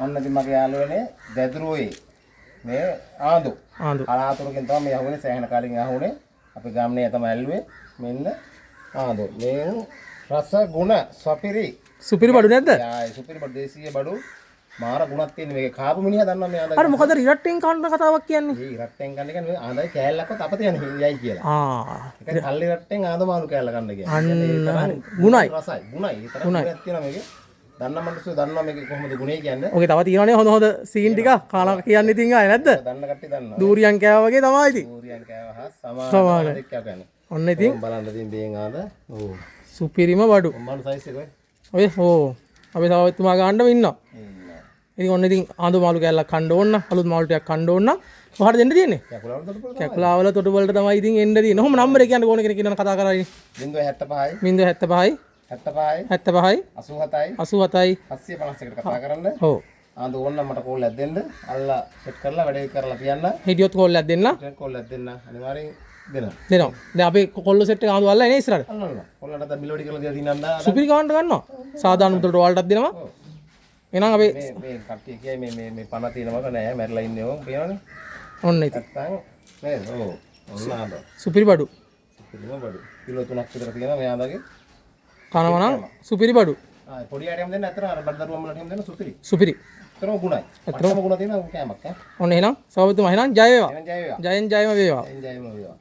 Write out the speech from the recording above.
අන්න ඉතින් මගේ යාළුවනේ දැදුරුවේ මේ ආඳු අලාතුරකින් තමයි මේ අහුනේ සෑහෙන කාලෙකින් අහුනේ අපි ගාමනේ තමයි ඇල්ලුවේ මෙන්න ආඳු මේ රස ගුණ සුපිරි බඩු නැද්ද? යායි සුපිරි බඩු දේශීය බඩු මාර ගුණක් තියෙන මේක කාපු මිනිහා දන්නවා මේ ආඳයි අර මොකද ඉරට්ටෙන් කන්න කතාවක් කියන්නේ? මේ ඉරට්ටෙන් කන්න කියන්නේ ආඳයි කෑල්ලක්වත් අපත යන යයි කියලා. ඒක කල්ලි ඉරට්ටෙන් ආඳ මාළු කෑල්ල කන්න කියන්නේ. අන්න ගුණයි. රසයි ගුණයි. ඒ තරම් ගුණයක් තියෙනවා මේකේ. දන්න මිනිස්සු දන්නවා මේක කොහොමද ගුණේ කියන්නේ. ඔකේ තව තියෙනවනේ හොඳ සීන් ටික කාලා කියන්න ඉතින් ආයේ නැද්ද? දන්න කට්ටිය දන්නවා. දූරියන් කෑවා වගේ තමයි ඉතින්. දූරියන් කෑවා හා සමාන දෙයක් කියන්නේ. ඔන්න ඉතින් බලන්න ඉතින් බේන් ආද. ඔව්. සුපිරිම බඩු. මොන සයිස් එක ඔය අපි තව එතුමා ගන්නම ඉන්නවා. ඉතින් ඔන්න ඉතින් ආඳු මාළු කෑල්ලක් කන්න ඕන අලුත් මාළු ටිකක් කන්න ඕන කොහාට දෙන්න තියෙන්නේ? කැකුලාවල තොටු වලට තමයි ඉතින් එන්න තියෙන්නේ. ඔහොම නම්බරේ කියන්න ඕන කෙනෙක් ඉන්නන කතා කරන්නේ. 075 075 75 77 87 87 751කට කතා කරන්න. ඔව්. ආඳු ඕන නම් මට කෝල් එකක් දෙන්න. අල්ලා සෙට් කරලා වැඩේ කරලා තියන්න. හිටියොත් කෝල් එකක් දෙන්න. කෝල් එකක් දෙන්න. අනිවාර්යෙන් දෙනවා. දැන් අපි කොල්ල සෙට් එක ආඳු අල්ලලා එනේ ඉස්සරහට. අල්ලන්න. කොල්ලන්ට දැන් මිලෝඩි කරලා දිලා දිනන්න. සුපිරි ගානට ගන්නවා. සාමාන්‍ය මුදලට ඔයාලටත් දෙනවා. එහෙනම් අපි මේ කට්ටිය කියයි මේ පණ තියෙනවද නෑ මැරිලා ඉන්නේ ඕක කියනවනේ. ඔන්න ඉතින්. නැත්තම් නේද? ඔව්. ඔන්න ආද. සුපිරි බඩු. සුපිරිම බඩු. කිලෝ 3ක් විතර තියෙනවා මේ ආදාගේ. කනවා නම් සුපිරි බඩු. පොඩි අයටම දෙන්න අතර අර බඩදරුවම් වලට එහෙම දෙන්න සුපිරි. සුපිරි. අතරම ගුණයි. අතරම ගුණ තියෙනවා කෑමක් ඈ. ඔන්න එහෙනම් සභාපතිතුමා එහෙනම් ජය වේවා. ජය වේවා. ජයෙන් ජයම වේවා. ජයම වේවා.